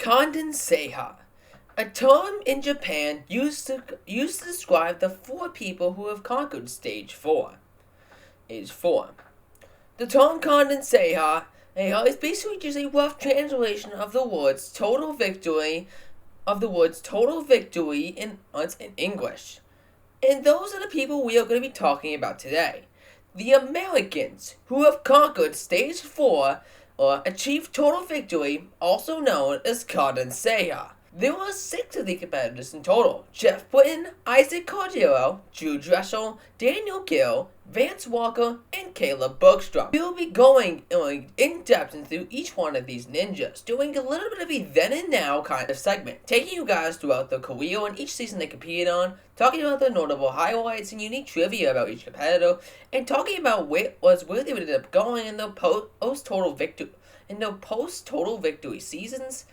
Kanzenseiha, a term in Japan used to describe the 4 people who have conquered stage 4. The term Kanzenseiha is basically just a rough translation of the words total victory in English. And those are the people we are going to be talking about today. The Americans who have conquered stage 4 or achieved total victory, also known as Kanzenseiha. There were 6 of the competitors in total: Geoff Britten, Issac Caldiero, Dreschel, Daniel Gill, Vance Walker, and Bergstrom. We will be going in depth into each one of these ninjas, doing a little bit of a then and now kind of segment, taking you guys throughout their career and each season they competed on, talking about the notable highlights and unique trivia about each competitor, and talking about where they would end up going in their post-total victory seasons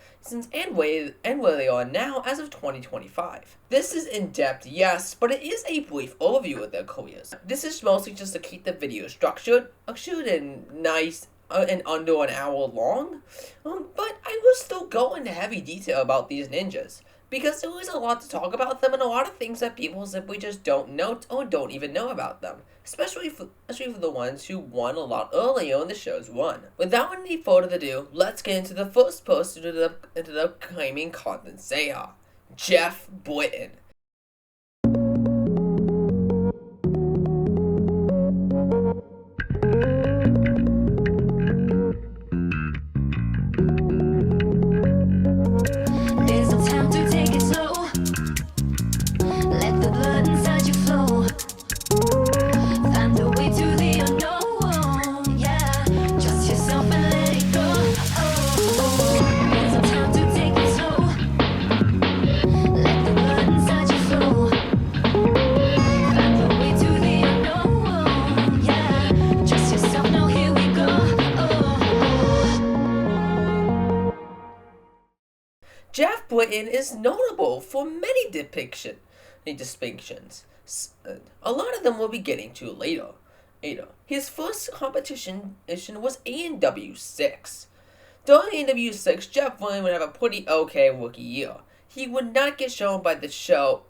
and where they are now as of 2025. This is in-depth, yes, but it is a brief overview of their careers. This is mostly just to keep the video structured and nice and under an hour long, but I will still go into heavy detail about these ninjas, because there is a lot to talk about them and a lot of things that people simply just don't know or don't even know about them, especially for the ones who won a lot earlier in the show's run. Without any further ado, let's get into the first person to ended up claiming Kanzenseiha, Geoff Britten. Geoff Britten is notable for many distinctions. A lot of them we'll be getting to later. His first competition was ANW 6. During ANW 6, Geoff Britten would have a pretty okay rookie year. He would not get shown by the show.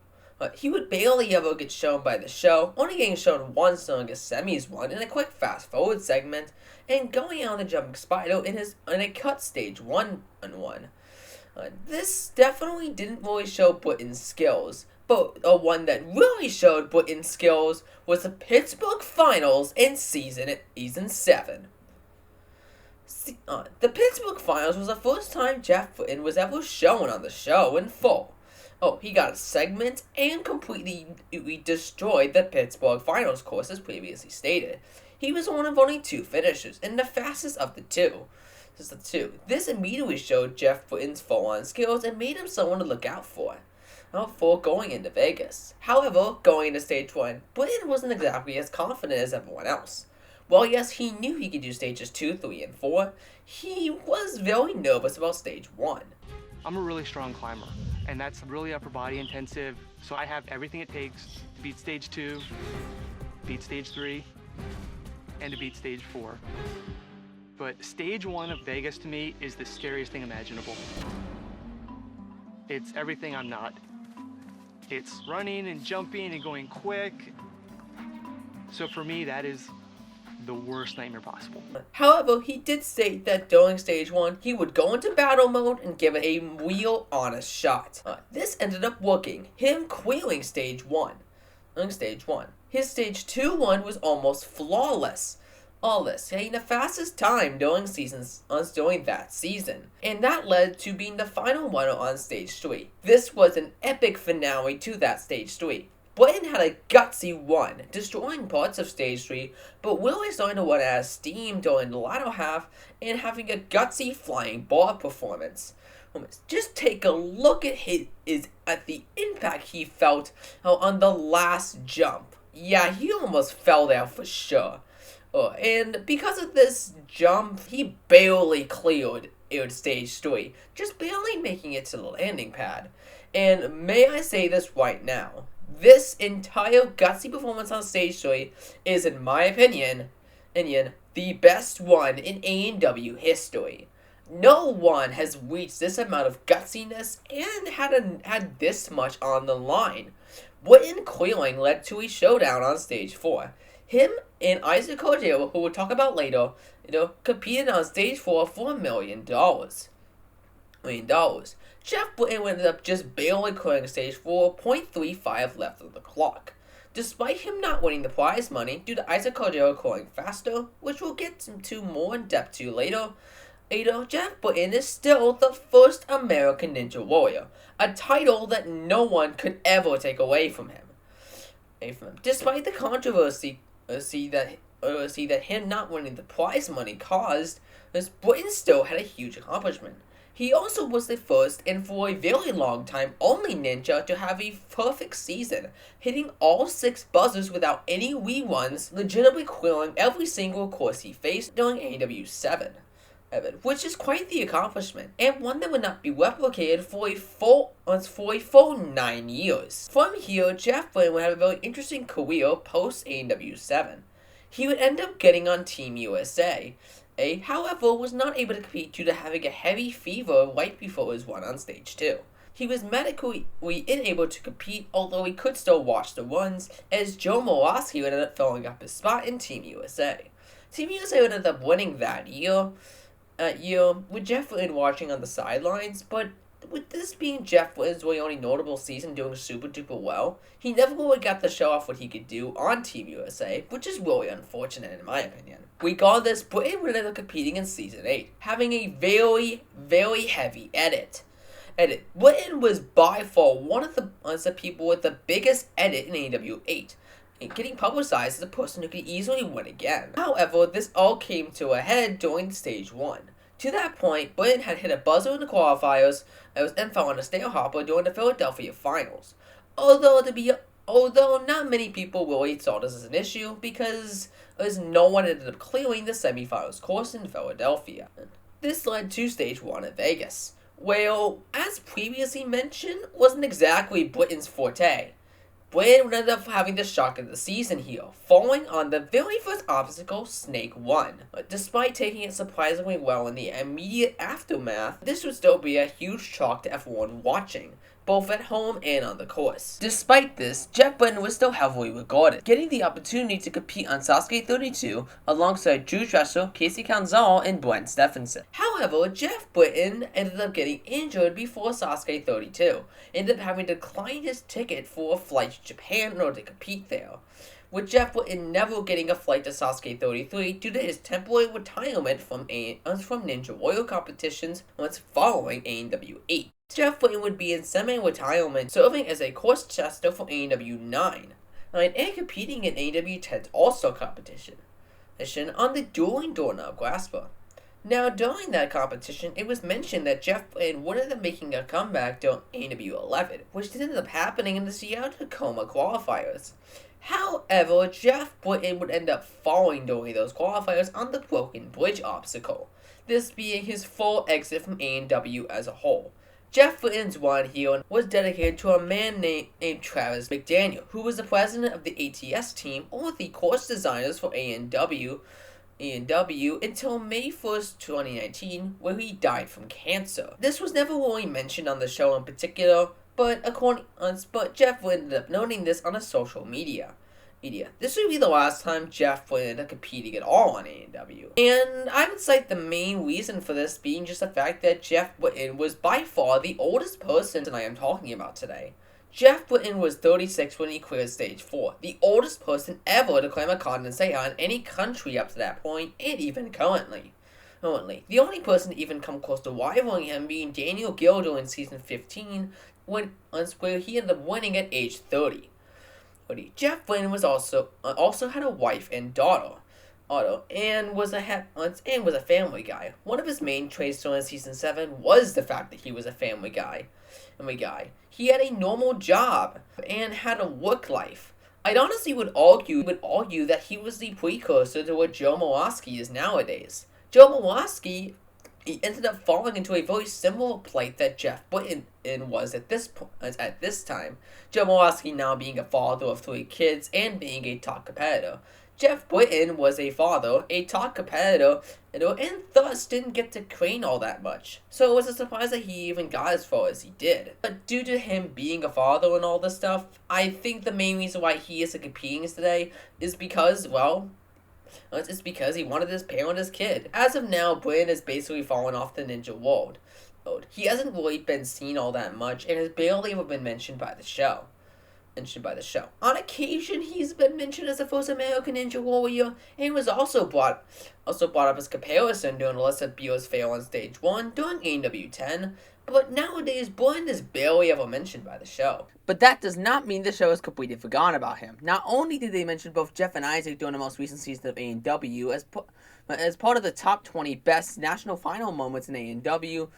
He would barely ever get shown by the show, only getting shown once during a semis run in a quick fast forward segment, and going out on the jumping spider in a cut stage 1-on-1. This definitely didn't really show Britten's skills, but one that really showed Britten's skills was the Pittsburgh Finals in season 7. The Pittsburgh Finals was the first time Geoff Britten was ever shown on the show in full. He got a segment and completely destroyed the Pittsburgh Finals course as previously stated. He was one of only 2 finishers and the fastest of the 2. This immediately showed Geoff Britten's full-on skills and made him someone to look out for going into Vegas. However, going into stage 1, Britten wasn't exactly as confident as everyone else. While yes, he knew he could do stages 2, 3, and 4, he was very nervous about stage 1. I'm a really strong climber, and that's really upper body intensive, so I have everything it takes to beat stage 2, beat stage 3, and to beat stage 4. But stage 1 of Vegas to me is the scariest thing imaginable. It's everything I'm not. It's running and jumping and going quick. So for me, that is the worst nightmare possible. However, he did state that during stage 1, he would go into battle mode and give it a real honest shot. This ended up working, him clearing stage 1. His stage 2 one was almost flawless. Getting the fastest time during that season, and that led to being the final winner on stage 3. This was an epic finale to that stage 3. Britten had a gutsy run, destroying parts of stage 3, but really starting to run out of steam during the latter half and having a gutsy flying bar performance. Just take a look at at the impact he felt on the last jump. Yeah, he almost fell there for sure. And because of this jump, he barely cleared stage 3, just barely making it to the landing pad. And may I say this right now, this entire gutsy performance on stage 3 is, in my opinion, the best one in ANW history. No one has reached this amount of gutsiness and had this much on the line. Britten quailing led to a showdown on stage 4. Him and Issac Caldiero, who we'll talk about later, competed on stage 4 for $1 million. Geoff Britten ended up just barely clearing stage 4, 0.35 left on the clock. Despite him not winning the prize money due to Issac Caldiero clearing faster, which we'll get to more in depth to later, Geoff Britten is still the first American Ninja Warrior, a title that no one could ever take away from him. Despite the controversy that him not winning the prize money caused, Britten still had a huge accomplishment. He also was the first, and for a very long time, only ninja to have a perfect season, hitting all 6 buzzers without any reruns, legitimately clearing every single course he faced during ANW 7. Which is quite the accomplishment, and one that would not be replicated for a full 9 years. From here, Geoff Britten would have a very interesting career post ANW 7. He would end up getting on Team USA, however, was not able to compete due to having a heavy fever right before his run on stage 2. He was medically unable to compete, although he could still watch the runs, as Joe Morawski ended up filling up his spot in Team USA. Team USA ended up winning that year, with Geoff Britten watching on the sidelines, but with this being Geoff Britten's really only notable season doing super duper well, he never really got to show off what he could do on Team USA, which is really unfortunate in my opinion. Regardless, Britten would end up competing in Season 8, having a very, very heavy edit. Britten was by far one of the people with the biggest edit in ANW 8, and getting publicized as a person who could easily win again. However, this all came to a head during Stage 1. To that point, Britten had hit a buzzer in the qualifiers and fell on a snail hopper during the Philadelphia finals. Although not many people really saw this as an issue because no one ended up clearing the semifinals course in Philadelphia. This led to Stage 1 at Vegas, where, as previously mentioned, wasn't exactly Britten's forte. Britten ended up having the shock of the season here, falling on the very first obstacle, Snake 1. Despite taking it surprisingly well in the immediate aftermath, this would still be a huge shock to everyone watching, both at home and on the course. Despite this, Geoff Britten was still heavily regarded, getting the opportunity to compete on Sasuke 32 alongside Drew Dreschel, Casey Canzal, and Brent Stephenson. However, Geoff Britten ended up getting injured before Sasuke 32, ended up having to decline his ticket for a flight to Japan in order to compete there, with Geoff Britten never getting a flight to Sasuke 33 due to his temporary retirement from Ninja Warrior competitions following ANW 8. Geoff Britten would be in semi-retirement, serving as a course tester for ANW 9, and competing in ANW 10's All-Star competition on the dueling doorknob grasper. Now, during that competition, it was mentioned that Geoff Britten would end up making a comeback during ANW 11, which ended up happening in the Seattle-Tacoma qualifiers. However, Geoff Britten would end up falling during those qualifiers on the Broken Bridge obstacle, this being his full exit from ANW as a whole. Geoff Britten's run here was dedicated to a man named Travis McDaniel, who was the president of the ATS team, or the course designers for ANW until May 1st, 2019, where he died from cancer. This was never really mentioned on the show in particular, but Geoff ended up noting this on his social media. This would be the last time Geoff Britten ended up competing at all on ANW. And I would cite the main reason for this being just the fact that Geoff Britten was by far the oldest person I am talking about today. Geoff Britten was 36 when he cleared Stage 4, the oldest person ever to claim a Kanzenseiha in any country up to that point, and even currently. The only person to even come close to rivaling him being Daniel Gildo in Season 15, where he ended up winning at age 30. Geoff Britten was also had a wife and daughter, and was a family guy. One of his main traits during Season 7 was the fact that he was a family guy. He had a normal job and had a work life. I'd honestly would argue that he was the precursor to what Joe Morawski is nowadays. Joe Morawski, he ended up falling into a very similar plight that Geoff Britten was at this time. Joe Morawski now being a father of 3 kids and being a top competitor. Geoff Britten was a father, a top competitor, and thus didn't get to train all that much. So it was a surprise that he even got as far as he did. But due to him being a father and all this stuff, I think the main reason why he isn't competing today is because, well, it's because he wanted his parent his kid. As of now, Britten has basically fallen off the ninja world. He hasn't really been seen all that much and has barely ever been mentioned by the show. On occasion, he's been mentioned as the first American Ninja Warrior, and he was also brought up as comparison during the list of Beer's fail on stage 1 during ANW 10, but nowadays, Britten is barely ever mentioned by the show. But that does not mean the show has completely forgotten about him. Not only did they mention both Geoff and Issac during the most recent season of ANW as part of the top 20 best national final moments in ANW,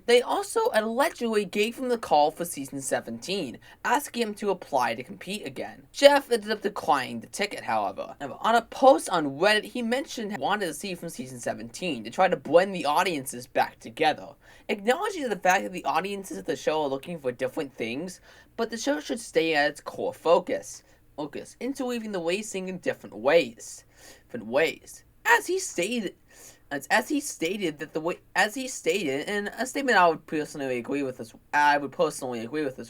they also allegedly gave him the call for season 17, asking him to apply to compete again. Geoff ended up declining the ticket, however. On a post on Reddit, he mentioned he wanted to see from season 17 to try to blend the audiences back together, acknowledging the fact that the audiences of the show are looking for different things, but the show should stay at its core focus, interweaving the racing in different ways. As he stated, and a statement I would personally agree with as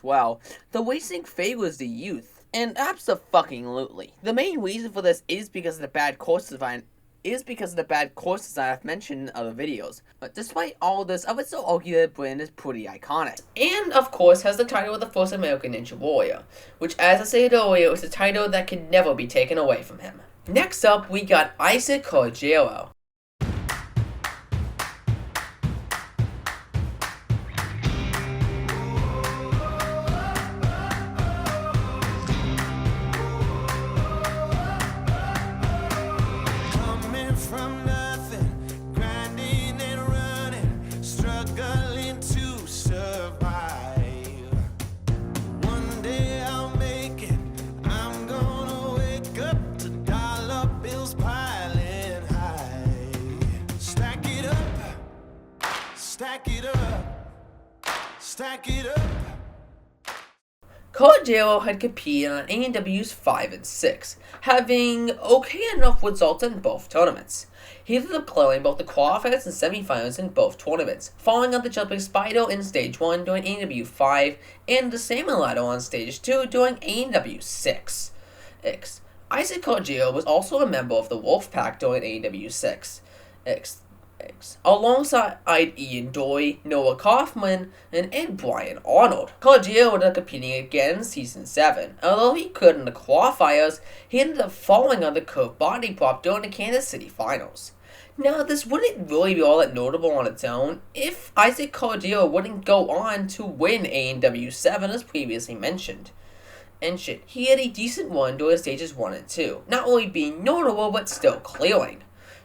well, the racing favors the youth, and abso-fucking-lutely. The main reason for this is because of the bad course design I've mentioned in other videos. But despite all this, I would still argue that Britten is pretty iconic. And, of course, has the title of the first American Ninja Warrior, which, as I said earlier, is a title that can never be taken away from him. Next up, we got Issac Caldiero. Stack it up. Caldiero had competed on ANW's 5 and 6, having okay enough results in both tournaments. He ended up clearing both the qualifiers and semifinals in both tournaments, falling on the jumping spider in stage 1 during ANW 5 and the salmon ladder on stage 2 during ANW 6. Issac Caldiero was also a member of the Wolfpack during ANW 6. Alongside Ian Doy, Noah Kaufman, and Brian Arnold. Caldiero ended up competing again in Season 7. Although he could in the qualifiers, he ended up falling on the curved body prop during the Kansas City finals. Now, this wouldn't really be all that notable on its own if Issac Caldiero wouldn't go on to win ANW 7 as previously mentioned. And he had a decent run during stages 1 and 2, not only being notable but still clearing.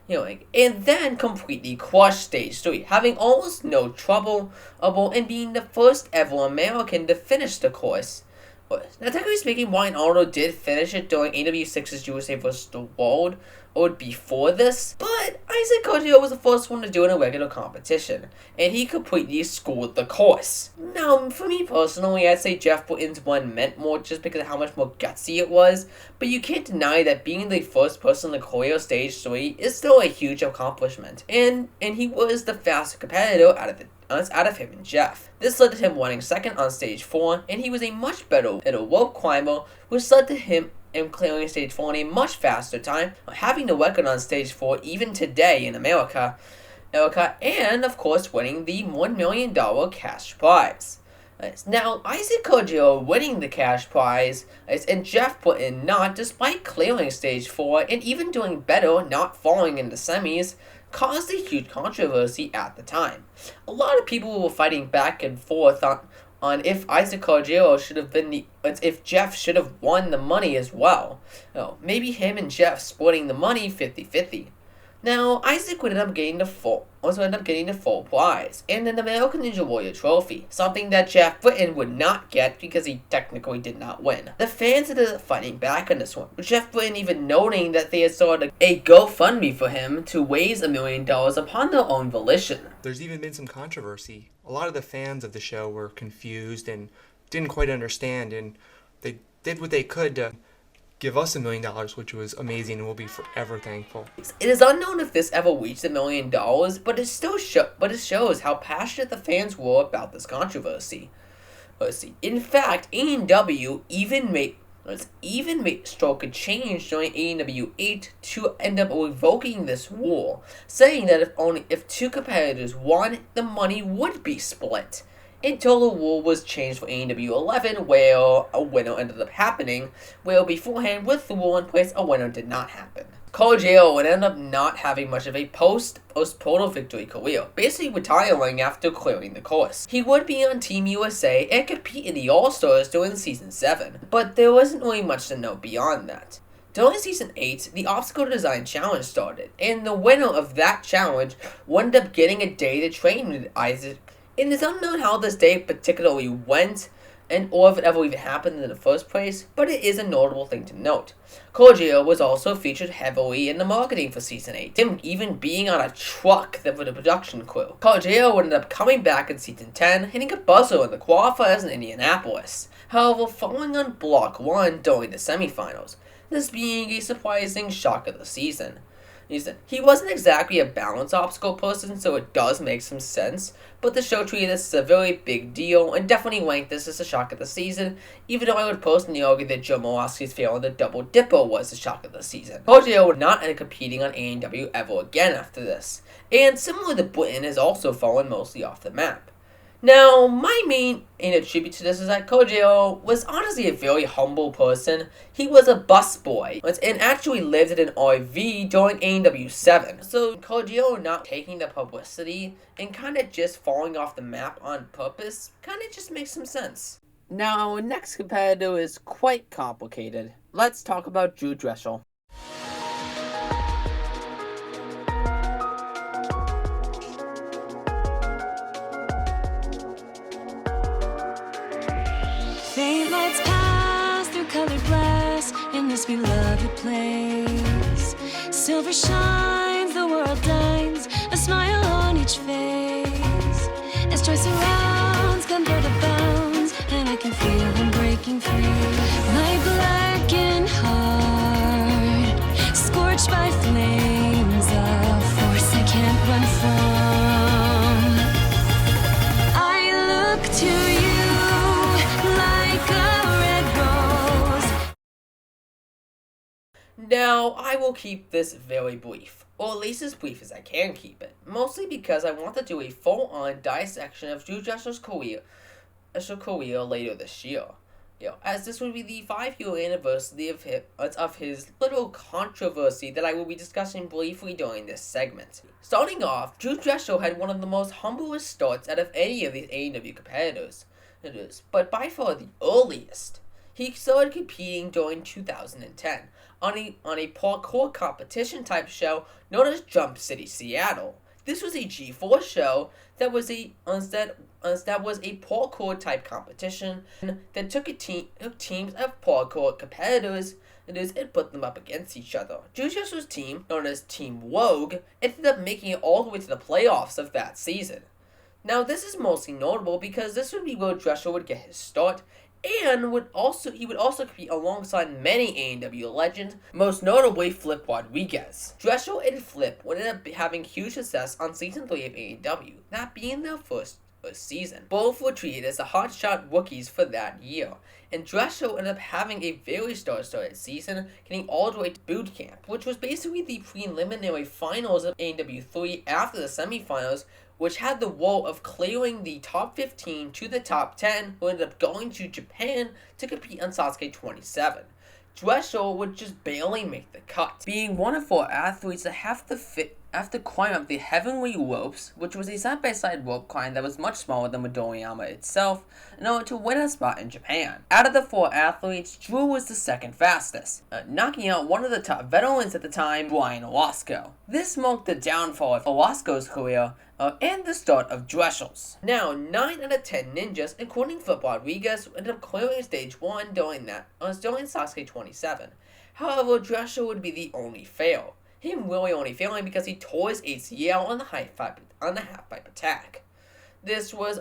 And then completely crushed stage 3, having almost no trouble and being the first ever American to finish the course. Now, technically speaking, Brian Arnold did finish it during AW6's USA vs. the World, or before this, but Issac Caldiero was the first one to do it in a regular competition, and he completely schooled the course. Now, for me personally, I'd say Geoff Britten's one meant more just because of how much more gutsy it was, but you can't deny that being the first person to clear stage 3 is still a huge accomplishment, and he was the fastest competitor out of him and Geoff. This led to him winning second on stage 4, and he was a much better rope climber, which led to him clearing stage 4 in a much faster time, having the record on stage 4 even today in America, and of course winning the $1 million cash prize. Now, Issac Caldiero winning the cash prize, and Geoff Britten not, despite clearing stage 4 and even doing better, not falling in the semis, caused a huge controversy at the time. A lot of people were fighting back and forth on if Issac Caldiero should have been if Geoff should have won the money as well. Maybe him and Geoff splitting the money 50-50. Now, Issac would end up getting the full prize, and an American Ninja Warrior trophy, something that Geoff Britten would not get because he technically did not win. The fans ended up fighting back on this one, with Geoff Britten even noting that they had started a GoFundMe for him to raise $1 million upon their own volition. There's even been some controversy. A lot of the fans of the show were confused and didn't quite understand, and they did what they could to give us $1 million, which was amazing, and we'll be forever thankful. It is unknown if this ever reached $1 million, but it shows how passionate the fans were about this controversy. In fact, ANW even made stroke a change during ANW 8 to end up revoking this rule, saying that if two competitors won, the money would be split. Until the rule was changed for ANW 11, where a winner ended up happening, where beforehand, with the rule in place, a winner did not happen. Caldiero would end up not having much of a post-proto victory career, basically retiring after clearing the course. He would be on Team USA and compete in the All-Stars during Season 7, but there wasn't really much to know beyond that. During Season 8, the Obstacle Design Challenge started, and the winner of that challenge would end up getting a day to train with Issac. It is unknown how this day particularly went, or if it ever even happened in the first place, but it is a notable thing to note. Caldiero was also featured heavily in the marketing for Season 8, him even being on a truck for the production crew. Caldiero would end up coming back in Season 10, hitting a buzzer in the qualifiers in Indianapolis, however falling on Block 1 during the semifinals, this being a surprising shock of the season. He wasn't exactly a balance obstacle person, so it does make some sense, but the show treated this as a very big deal, and definitely ranked this as a shock of the season, even though I would personally argue that Joe Morawski's fail on the Double Dipper was the shock of the season. Caldiero would not end up competing on ANW ever again after this, and similar to Britten, has also fallen mostly off the map. Now, my main tribute to this is that Caldiero was honestly a very humble person. He was a busboy and actually lived in an RV during ANW 7. So Caldiero not taking the publicity and kind of just falling off the map on purpose kind of just makes some sense. Now, next competitor is quite complicated. Let's talk about Dreschel. Faint lights pass through colored glass in this beloved place. Silver shines, the world dines, a smile on each face. As joy surrounds, comfort abounds, and I can feel them breaking free. My blackened heart, scorched by flames of force I can't run from. I look to you. Now, I will keep this very brief, or at least as brief as I can keep it, mostly because I want to do a full-on dissection of Dreschel's career later this year. As this will be the 5-year anniversary of his little controversy that I will be discussing briefly during this segment. Starting off, Dreschel had one of the most humblest starts out of any of these ANW competitors, but by far the earliest. He started competing during 2010 on a parkour competition type show known as Jump City Seattle. This was a G4 show that was a parkour type competition that took teams of parkour competitors and put them up against each other. Dreschel's team, known as Team Rogue, ended up making it all the way to the playoffs of that season. Now, this is mostly notable because this would be where Dreschel would get his start, and he would also compete alongside many ANW legends, most notably Flip Rodriguez. Dreschel and Flip would end up having huge success on Season 3 of ANW, that being their first season. Both were treated as the hotshot rookies for that year, and Dreschel ended up having a very star-studded season, getting all the way to boot camp, which was basically the preliminary finals of ANW 3 after the semifinals, which had the role of clearing the top 15 to the top 10, who ended up going to Japan to compete on Sasuke 27. Dreschel would just barely make the cut, being one of 4 athletes that have to climb up the Heavenly Ropes, which was a side-by-side rope climb that was much smaller than Midoriyama itself, in order to win a spot in Japan. Out of the 4 athletes, Drew was the second fastest, knocking out one of the top veterans at the time, Brian Owasco. This marked the downfall of Owasco's career, and the start of Dreschel's. Now, 9 out of 10 ninjas, including Flip Rodriguez, ended up clearing stage 1 during Sasuke 27. However, Dreschel would be the only fail. Him really only failing because he tore his ACL on the half-pipe attack. This was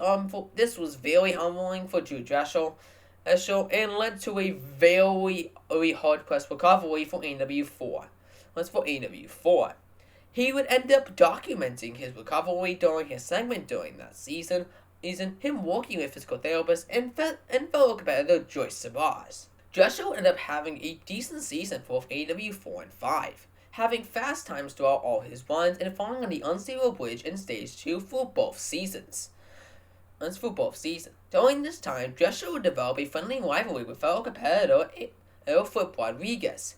very humbling for Dreschel, and led to a very hard-pressed recovery for ANW 4. As for ANW 4, he would end up documenting his recovery during his segment during that season, him working with physical therapist and fellow competitor Joyce Sabaz. Dreschel ended up having a decent season for both ANW 4 and 5, having fast times throughout all his runs and falling on the unstable bridge in Stage 2 for both seasons. During this time, Dreschel would develop a friendly rivalry with fellow competitor Flip Rodriguez,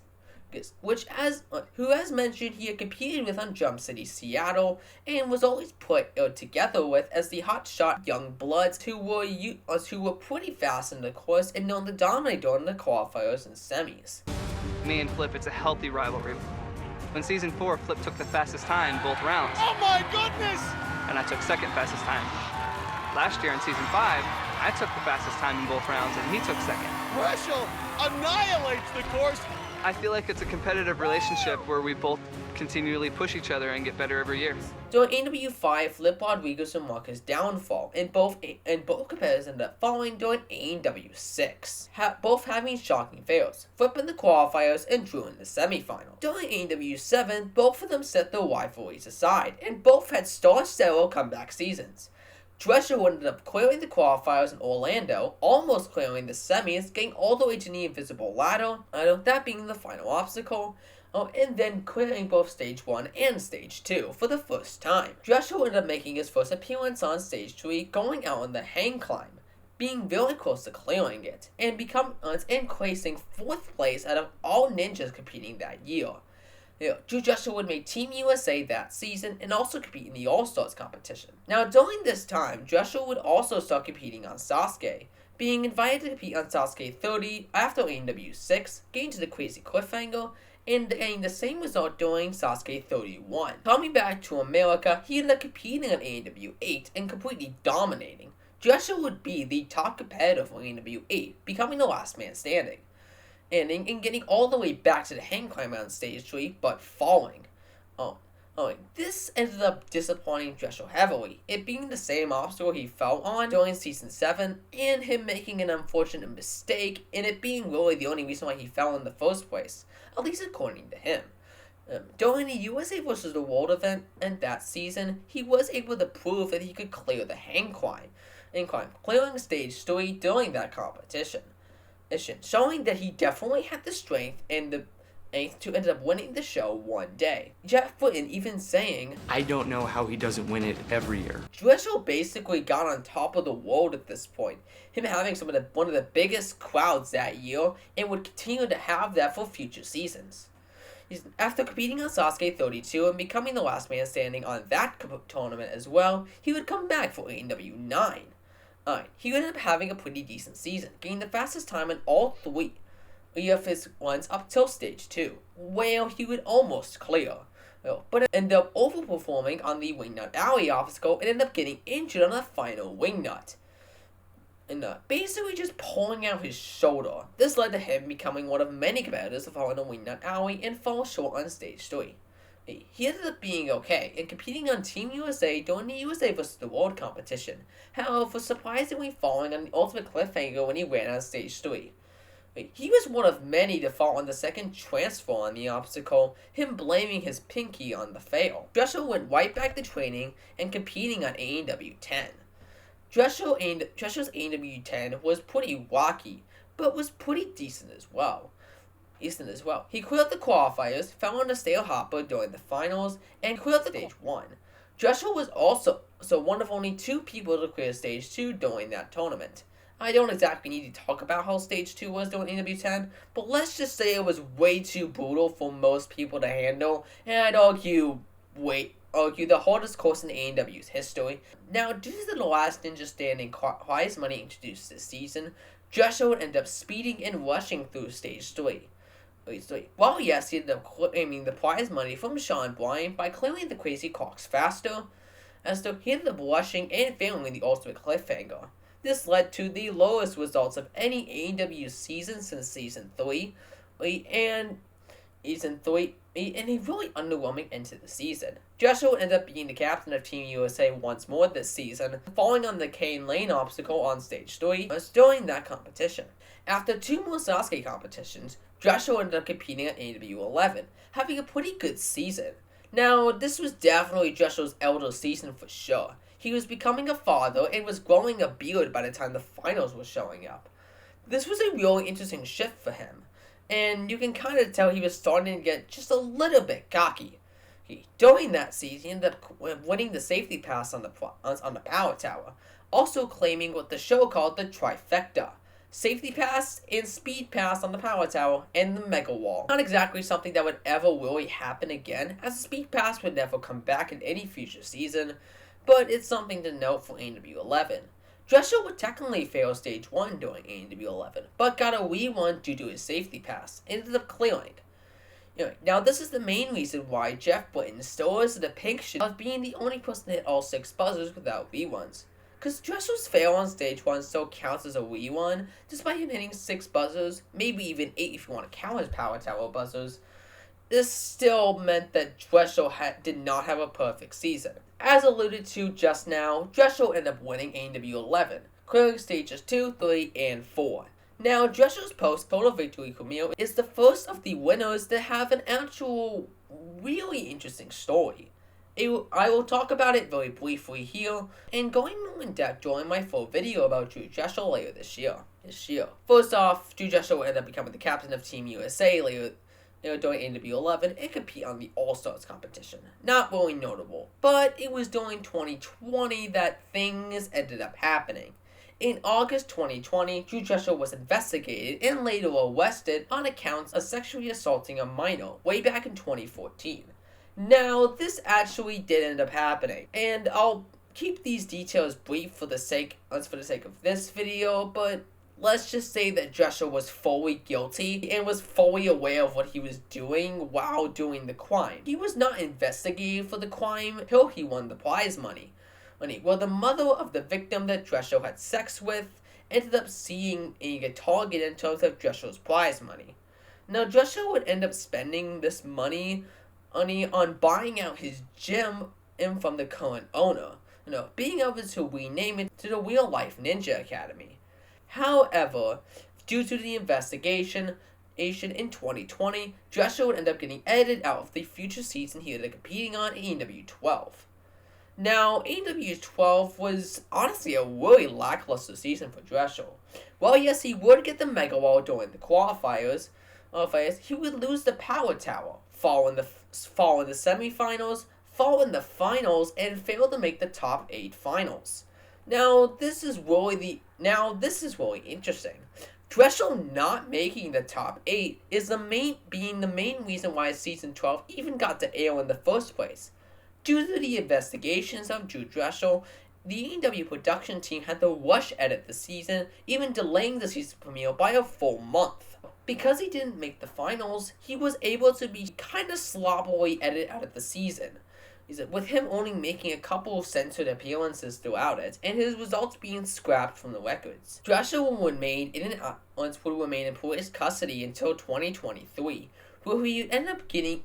who as mentioned he had competed with on Jump City Seattle and was always put together with as the hotshot young bloods who were pretty fast in the course and known to dominate during the qualifiers and semis. Me and Flip, it's a healthy rivalry. When Season 4, Flip took the fastest time both rounds. Oh my goodness! And I took second fastest time. Last year in Season 5, I took the fastest time in both rounds and he took second. Dreschel annihilates the course. I feel like it's a competitive relationship where we both continually push each other and get better every year. During ANW 5, Flip Rodriguez and Marcus' downfall, and both competitors ended up falling during ANW 6, both having shocking fails, Flip in the qualifiers and Drew in the semifinal. During ANW 7, both of them set their rivalries aside, and both had star-stellar comeback seasons. Dreschel ended up clearing the qualifiers in Orlando, almost clearing the semis, getting all the way to the invisible ladder, that being the final obstacle, and then clearing both Stage 1 and Stage 2 for the first time. Dreschel ended up making his first appearance on Stage 3, going out on the hang climb, being very close to clearing it, and placing 4th place out of all ninjas competing that year. Dreschel would make Team USA that season and also compete in the All-Stars competition. Now, during this time, Dreschel would also start competing on Sasuke, being invited to compete on Sasuke 30 after ANW 6, getting to the crazy cliffhanger, and getting the same result during Sasuke 31. Coming back to America, he ended up competing on ANW 8 and completely dominating. Dreschel would be the top competitor for ANW 8, becoming the last man standing, and getting all the way back to the hang climb on Stage 3, but falling. This ended up disappointing Dreschel heavily, it being the same obstacle he fell on during Season 7, and him making an unfortunate mistake, and it being really the only reason why he fell in the first place, at least according to him. During the USA vs. the World event and that season, he was able to prove that he could clear the hang climb, clearing Stage 3 during that competition, showing that he definitely had the strength and the to end up winning the show one day. Geoff Britten even saying, I don't know how he doesn't win it every year. Dreschel basically got on top of the world at this point, him having one of the biggest crowds that year, and would continue to have that for future seasons. After competing on Sasuke 32 and becoming the last man standing on that tournament as well, he would come back for ANW 9. He would end up having a pretty decent season, getting the fastest time in all 3 of his runs up till Stage 2, where he would almost clear, but ended up overperforming on the Wingnut Alley obstacle and ended up getting injured on the final wingnut, and basically just pulling out his shoulder. This led to him becoming one of many competitors to fall in the Wingnut Alley and fall short on Stage 3. He ended up being okay and competing on Team USA during the USA vs. the World competition, however surprisingly falling on the ultimate cliffhanger when he ran on Stage 3. He was one of many to fall on the second transfer on the obstacle, him blaming his pinky on the fail. Dreschel went right back to training and competing on ANW 10. Dreschel's ANW 10 was pretty rocky, but was pretty decent as well. He cleared the qualifiers, fell on a stale hopper during the finals, and cleared the Stage 1. Dreschel was also one of only 2 people to clear Stage 2 during that tournament. I don't exactly need to talk about how Stage 2 was during ANW 10, but let's just say it was way too brutal for most people to handle, and I'd argue the hardest course in ANW's history. Now, due to the last Ninja Standing prize money introduced this season, Dreschel would end up speeding and rushing through Stage 3. While yes, he ended up claiming the prize money from Sean Bryan by clearing the Crazy Cox faster, as though he ended up rushing and failing the ultimate cliffhanger. This led to the lowest results of any ANW season since Season 3, and season 3, and a really underwhelming end to the season. Dreschel ended up being the captain of Team USA once more this season, falling on the Cane Lane obstacle on stage 3 during that competition. After 2 more Sasuke competitions, Dreschel ended up competing at ANW 11, having a pretty good season. Now, this was definitely Dreschel's elder season for sure. He was becoming a father and was growing a beard by the time the finals were showing up. This was a really interesting shift for him, and you can kind of tell he was starting to get just a little bit cocky. During that season, he ended up winning the safety pass on the power tower, also claiming what the show called the trifecta: safety pass and speed pass on the power tower and the mega wall. Not exactly something that would ever really happen again, as the speed pass would never come back in any future season, but it's something to note for ANW 11. Dreschel would technically fail stage 1 during ANW 11, but got a re-1 due to his safety pass, and ended up clearing. Now this is the main reason why Geoff Britten still has the depiction of being the only person to hit all 6 buzzers without re-1s. Because Dreschel's fail on stage 1 still counts as a re-1, despite him hitting 6 buzzers, maybe even 8 if you want to count his power tower buzzers. This still meant that Dreschel did not have a perfect season. As alluded to just now, Dreschel ended up winning ANW 11, clearing stages 2, 3, and 4. Now, Dreschel's post-total victory career is the first of the winners to have an actual, really interesting story. I will talk about it very briefly here, and going more in depth during my full video about Drew Dreschel later this year. First off, Drew Dreschel ended up becoming the captain of Team USA later during ANW 11 and compete on the All-Stars competition. Not really notable, but it was during 2020 that things ended up happening. In August 2020, Drew Dreschel was investigated and later arrested on accounts of sexually assaulting a minor way back in 2014. Now, this actually did end up happening, and I'll keep these details brief for the sake of this video, but let's just say that Dreschel was fully guilty and was fully aware of what he was doing while doing the crime. He was not investigated for the crime until he won the prize money. Well, the mother of the victim that Dreschel had sex with ended up seeing a target in terms of Dreschel's prize money. Now, Dreschel would end up spending this money on buying out his gym and from the current owner, being able to rename it to the Real Life Ninja Academy. However, due to the investigation in 2020, Dreschel would end up getting edited out of the future season he ended up competing on ANW 12. Now, ANW 12 was honestly a really lackluster season for Dreschel. While yes, he would get the Mega Wall during the qualifiers, he would lose the Power Tower, fall in the semifinals, fall in the finals, and fail to make the top 8 finals. Now this is really interesting. Dreschel not making the top 8 is the main reason why season 12 even got to air in the first place. Due to the investigations of Drew Dreschel, the ANW production team had to rush edit the season, even delaying the season premiere by a full month. Because he didn't make the finals, he was able to be kind of sloppily edited out of the season, with him only making a couple of censored appearances throughout it, and his results being scrapped from the records. Dreschel would remain in police custody until 2023, where he ended up getting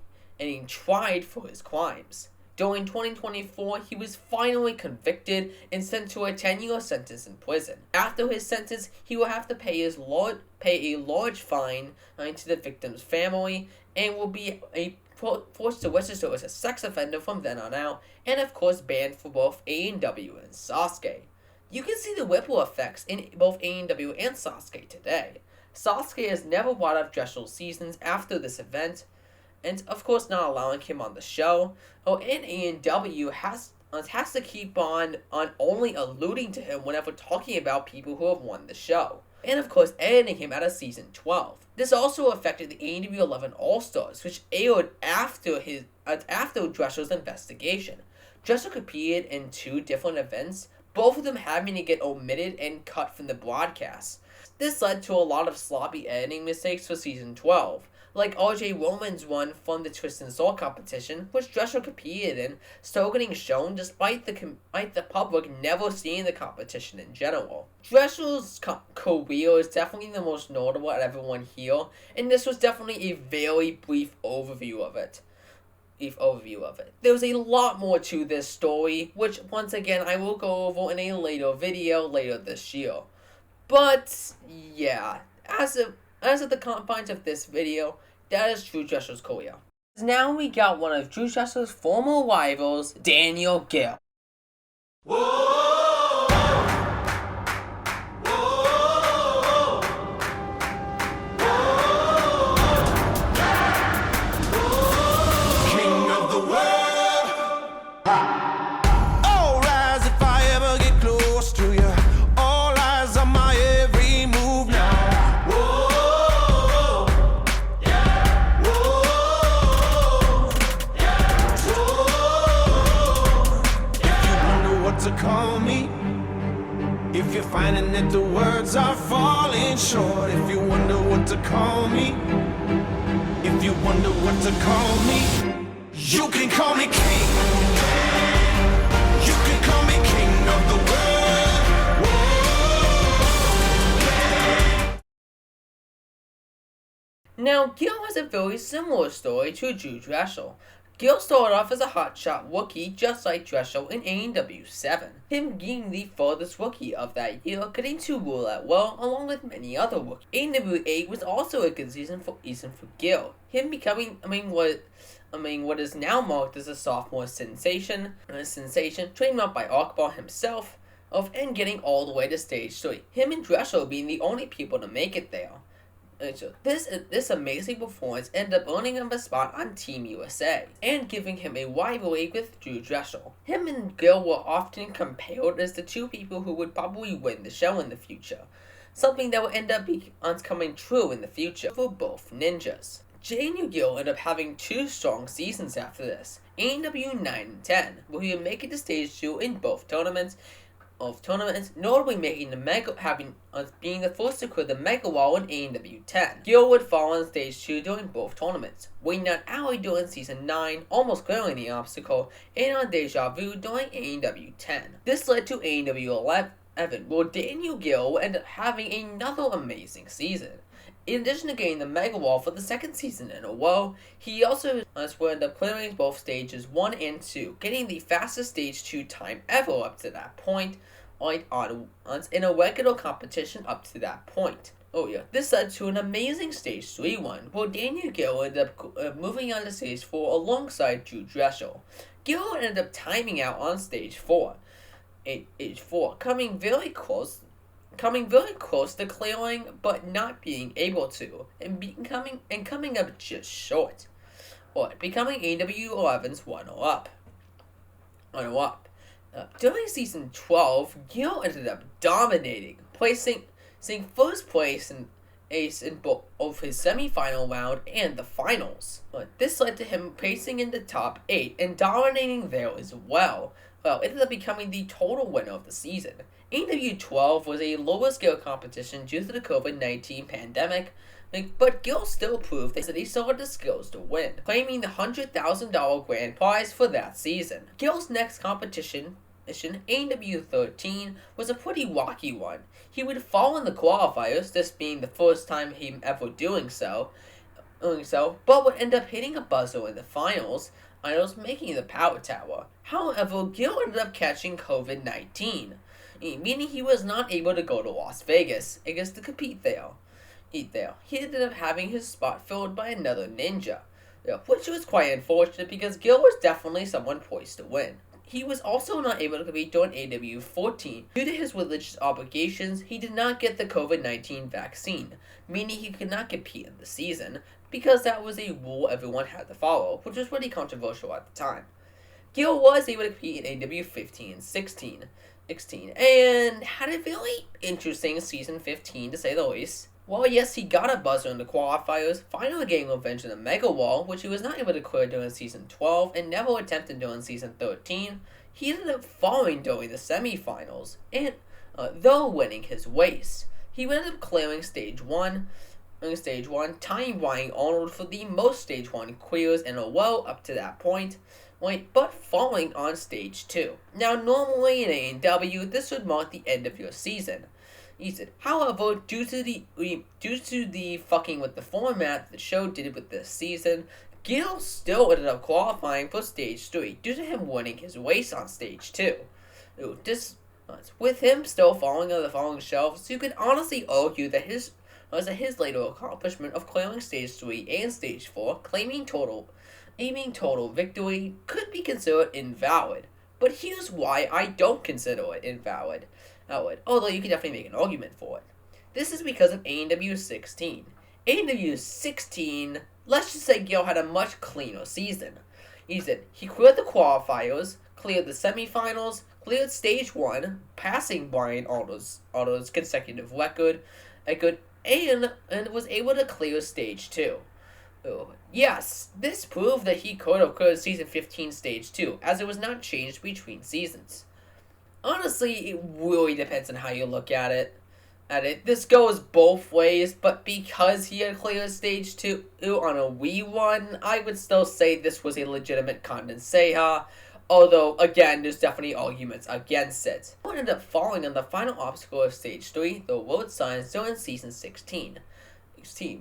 tried for his crimes. During 2024, he was finally convicted and sent to a 10-year sentence in prison. After his sentence, he will have to pay a large fine to the victim's family, and will be forced to register as a sex offender from then on out, and of course banned for both ANW and Sasuke. You can see the ripple effects in both ANW and Sasuke today. Sasuke has never brought up Dreschel's seasons after this event, and of course not allowing him on the show. And ANW has to keep on only alluding to him whenever talking about people who have won the show. And of course editing him out of season 12. This also affected the ANW 11 All-Stars, which aired after Dreschel's investigation. Dreschel competed in 2 different events, both of them having to get omitted and cut from the broadcast. This led to a lot of sloppy editing mistakes for season 12, like RJ Roman's run from the Twist and Soul competition, which Dreschel competed in, still getting shown despite the public never seeing the competition in general. Dreschel's career is definitely the most notable out of everyone here, and this was definitely a very brief overview of it. There's a lot more to this story, which once again I will go over in a later video later this year. But yeah, as of the confines of this video, that is Drew Dreschel's career. Now we got one of Drew Dreschel's former rivals, Daniel Gill. If you're finding that the words are falling short, if you wonder what to call me, if you wonder what to call me, you can call me king. You can call me king of the world. Now, Gill has a very similar story to Drew Dreschel. Gill started off as a hotshot rookie just like Dreschel in ANW 7, him being the furthest rookie of that year, getting to roulette well along with many other rookies. ANW 8 was also a good season for Gill, him becoming what is now marked as a sophomore sensation, trademarked by Akbar himself, and getting all the way to stage 3, him and Dreschel being the only people to make it there. This amazing performance ended up earning him a spot on Team USA and giving him a rivalry with Drew Dreschel. Him and Gill were often compared as the two people who would probably win the show in the future, something that would end up becoming true in the future for both ninjas. Daniel Gill ended up having two strong seasons after this, ANW 9 and 10, where he would make it to stage 2 in both tournaments, notably making being the first to clear the Mega Wall in ANW 10. Gill would fall on stage 2 during both tournaments, winning on Alley during Season 9, almost clearing the obstacle, and on Deja Vu during ANW 10. This led to ANW 11, where Daniel Gill would end up having another amazing season. In addition to getting the Mega Wall for the second season in a row, he also would end up clearing both stages 1 and 2, getting the fastest stage 2 time ever up to that point, in a regular competition up to that point. This led to an amazing stage 3 one, where Daniel Gill ended up moving on to stage 4 alongside Drew Dreschel. Gill ended up timing out on stage 4, coming very close to clearing, but not being able to, and coming up just short, becoming ANW 11's runner-up. During season 12, Gill ended up dominating, placing first place in both of his semi-final round and the finals. This led to him placing in the top 8 and dominating there as well. Ended up becoming the total winner of the season. ANW 12 was a lower scale competition due to the COVID-19 pandemic, but Gill still proved that he still had the skills to win, claiming the $100,000 grand prize for that season. Gill's next competition, ANW 13, was a pretty rocky one. He would fall in the qualifiers, this being the first time him ever doing so, but would end up hitting a buzzer in the finals, making the power tower. However, Gill ended up catching COVID-19, meaning he was not able to go to Las Vegas to compete there. He ended up having his spot filled by another ninja, which was quite unfortunate because Gill was definitely someone poised to win. He was also not able to compete during ANW 14. Due to his religious obligations, he did not get the COVID-19 vaccine, meaning he could not compete in the season, because that was a rule everyone had to follow, which was pretty controversial at the time. Gill was able to compete in ANW 15 and 16, and had a very interesting season 15 to say the least. While yes, he got a buzzer in the qualifiers, finally getting revenge in the Mega Wall, which he was not able to clear during Season 12 and never attempted during Season 13, he ended up falling during the semifinals, and though winning his race, he ended up clearing Stage 1, during Stage 1, tying Brian Arnold for the most Stage 1 queers in a row up to that point, but falling on Stage 2. Now, normally in ANW, this would mark the end of your season. However, due to the fucking with the format the show did with this season, Gil still ended up qualifying for Stage 3 due to him winning his race on Stage 2. With him still falling on the following shelves, you could honestly argue that his later accomplishment of clearing Stage 3 and Stage 4, aiming total victory, could be considered invalid. But here's why I don't consider it invalid, although you could definitely make an argument for it. This is because of ANW 16. ANW 16, let's just say Gil had a much cleaner season. He cleared the qualifiers, cleared the semifinals, cleared Stage 1, passing Brian Arnold's consecutive record, and was able to clear Stage 2. Yes, this proved that he could have cleared Season 15 Stage 2, as it was not changed between seasons. Honestly, it really depends on how you look at it. This goes both ways, but because he had cleared Stage 2 on a rerun, I would still say this was a legitimate Kanzenseiha, although, again, there's definitely arguments against it. He ended up falling on the final obstacle of Stage 3, the road signs, during Season 16.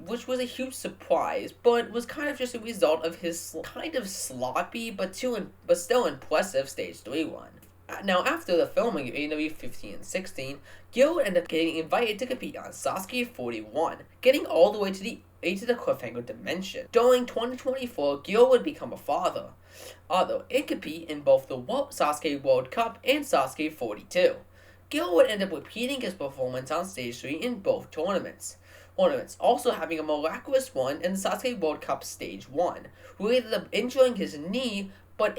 Which was a huge surprise, but was kind of just a result of his kind of sloppy but still impressive Stage 3 run. Now, after the filming of ANW 15 and 16, Gil would end up getting invited to compete on Sasuke 41, getting all the way to the cliffhanger dimension. During 2024, Gil would become a father, and compete in both the Sasuke World Cup and Sasuke 42. Gil would end up repeating his performance on Stage 3 in both tournaments, also having a miraculous one in the Sasuke World Cup Stage 1, who ended up injuring his knee, but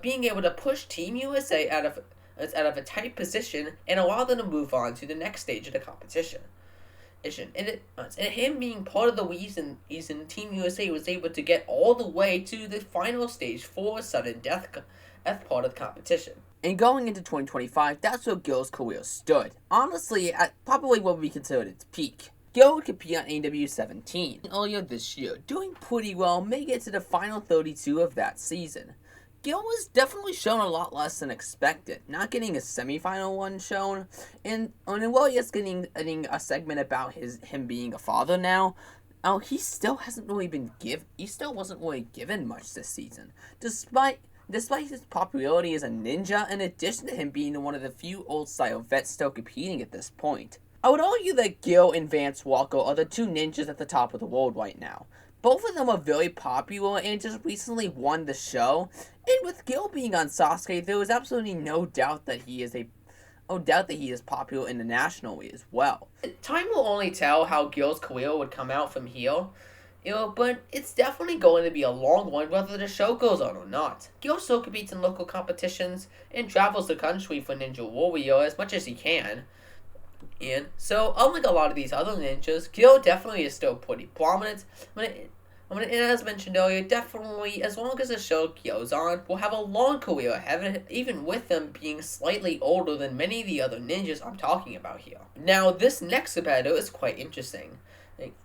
being able to push Team USA out of a tight position and allow them to move on to the next stage of the competition. And him being part of the reason Team USA was able to get all the way to the final Stage 4 sudden death part of the competition. And going into 2025, that's where Gil's career stood. Honestly, at probably what would be considered its peak. Gil would compete on ANW 17 earlier this year, doing pretty well, making it to the final 32 of that season. Gil was definitely shown a lot less than expected, not getting a semifinal one shown, and while yes, getting a segment about him being a father now, he still wasn't really given much this season, despite his popularity as a ninja, in addition to him being one of the few old-style vets still competing at this point. I would argue that Gil and Vance Walker are the two ninjas at the top of the world right now. Both of them are very popular and just recently won the show, and with Gil being on Sasuke, there was absolutely no doubt that he is popular internationally as well. Time will only tell how Gil's career would come out from here, but it's definitely going to be a long one whether the show goes on or not. Gil still competes in local competitions and travels the country for Ninja Warrior as much as he can. And so, unlike a lot of these other ninjas, Gil definitely is still pretty prominent. And as mentioned earlier, definitely, as long as the show goes on, will have a long career ahead, even with them being slightly older than many of the other ninjas I'm talking about here. Now, this next competitor is quite interesting.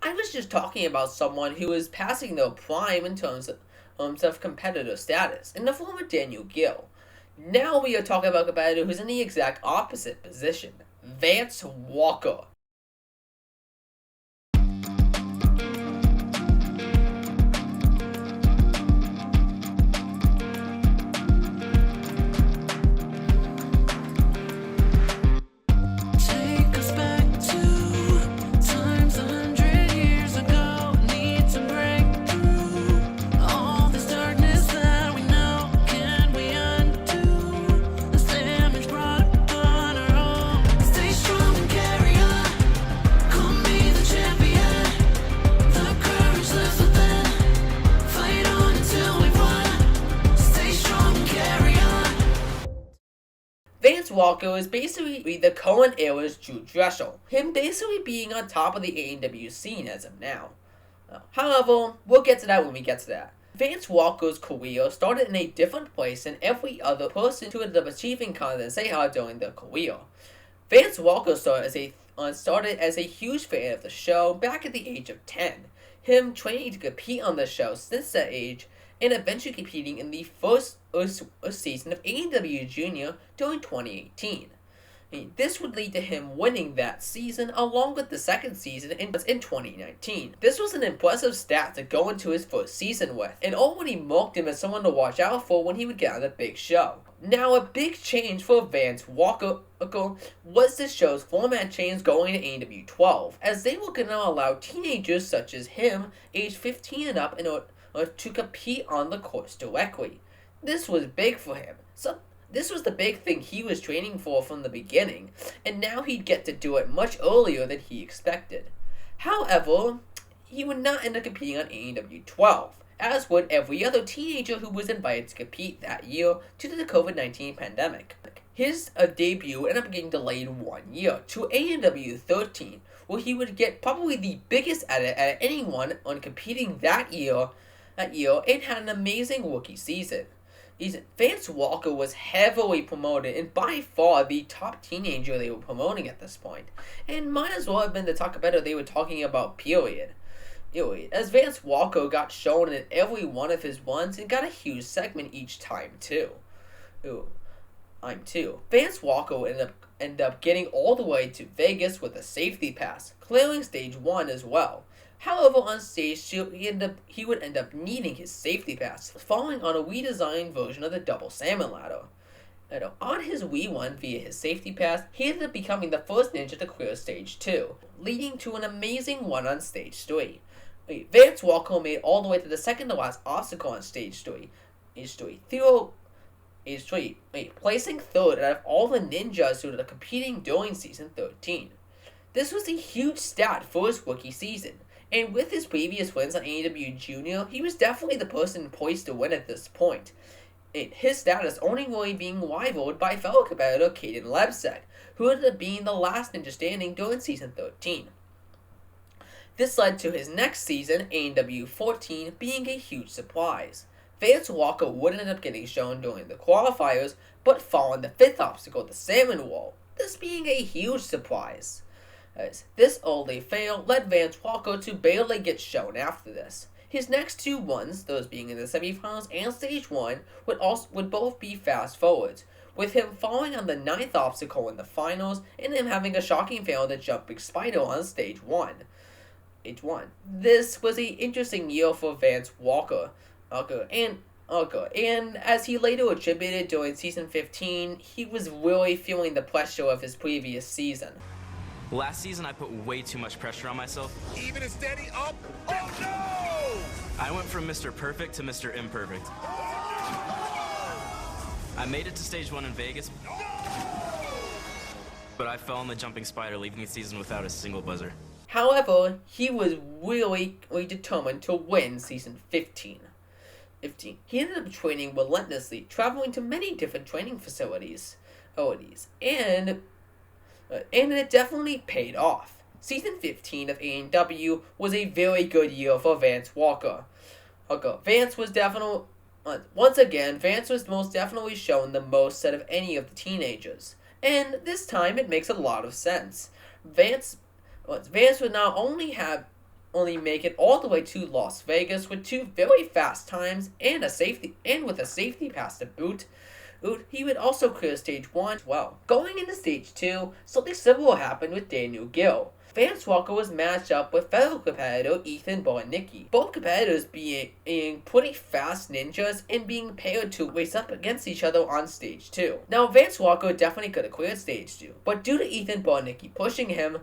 I was just talking about someone who is passing their prime in terms of competitor status, in the form of Daniel Gil. Now we are talking about a competitor who's in the exact opposite position. Vance Walker. Vance Walker is basically the current era's Dreschel, him basically being on top of the ANW scene as of now. However, we'll get to that when we get to that. Vance Walker's career started in a different place than every other person who ended up achieving Kanzenseiha during their career. Vance Walker started started as a huge fan of the show back at the age of 10, him training to compete on the show since that age, and eventually competing in the first season of ANW Junior during 2018. This would lead to him winning that season along with the second season in 2019. This was an impressive stat to go into his first season with, and already marked him as someone to watch out for when he would get on the big show. Now, a big change for Vance Walker was the show's format change going to ANW 12, as they were going to allow teenagers such as him, age 15 and up, in order to compete on the course directly. This was big for him. This was the big thing he was training for from the beginning, and now he'd get to do it much earlier than he expected. However, he would not end up competing on ANW 12, as would every other teenager who was invited to compete that year due to the COVID-19 pandemic. His debut ended up getting delayed 1 year to ANW 13, where he would get probably the biggest edit at anyone on competing that year, and had an amazing rookie season. Vance Walker was heavily promoted and by far the top teenager they were promoting at this point, and might as well have been the talk-a-better they were talking about, period. As Vance Walker got shown in every one of his runs and got a huge segment each time too. Vance Walker ended up getting all the way to Vegas with a safety pass, clearing stage 1 as well. However, on stage 2, he would end up needing his safety pass, falling on a redesigned version of the double salmon ladder. On his rerun via his safety pass, he ended up becoming the first ninja to clear stage 2, leading to an amazing run on stage 3. Vance Walker made all the way to the second to last obstacle on stage 3. Placing third out of all the ninjas who were competing during season 13. This was a huge stat for his rookie season, and with his previous wins on ANW Junior, he was definitely the person poised to win at this point. His status only really being rivaled by fellow competitor Caden Lebsek, who ended up being the last ninja standing during season 13. This led to his next season, ANW 14, being a huge surprise. Vance Walker would end up getting shown during the qualifiers, but following the 5th obstacle, the Salmon Wall, this being a huge surprise. This early fail led Vance Walker to barely get shown after this. His next 2 runs, those being in the semifinals and stage 1, would both be fast forwards, with him falling on the 9th obstacle in the finals and him having a shocking fail to jumping spider on stage 1. This was an interesting year for Vance Walker, and as he later attributed during season 15, he was really feeling the pressure of his previous season. Last season, I put way too much pressure on myself. Even a steady up. Oh no! I went from Mr. Perfect to Mr. Imperfect. I made it to stage 1 in Vegas, but I fell on the jumping spider, leaving the season without a single buzzer. However, he was really determined to win season 15. He ended up training relentlessly, traveling to many different training facilities, and it definitely paid off. Season 15 of ANW was a very good year for Vance Walker. Vance was most definitely shown the most out of any of the teenagers, and this time it makes a lot of sense. Vance would not only make it all the way to Las Vegas with 2 very fast times and with a safety pass to boot. He would also clear stage 1 as well. Going into stage 2, something similar happened with Daniel Gill. Vance Walker was matched up with fellow competitor Ethan Barnicki, both competitors being pretty fast ninjas and being paired to race up against each other on stage 2. Now, Vance Walker definitely could have cleared stage 2, but due to Ethan Barnicki pushing him,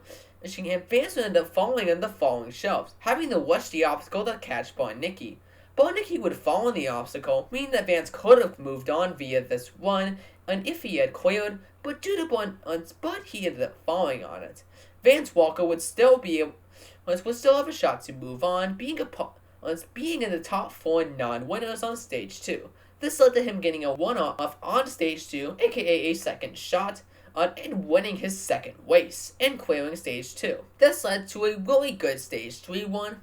Vance would end up falling on the falling shelves, having to rush the obstacle to catch Barnicki. Barnicki would fall on the obstacle, meaning that Vance could have moved on via this run, and if he had cleared, but he ended up falling on it. Vance Walker would still have a shot to move on, being in the top 4 non-winners on stage 2. This led to him getting a one-off on stage 2, aka a second shot, and winning his second race, and clearing stage 2. This led to a really good stage 3 one,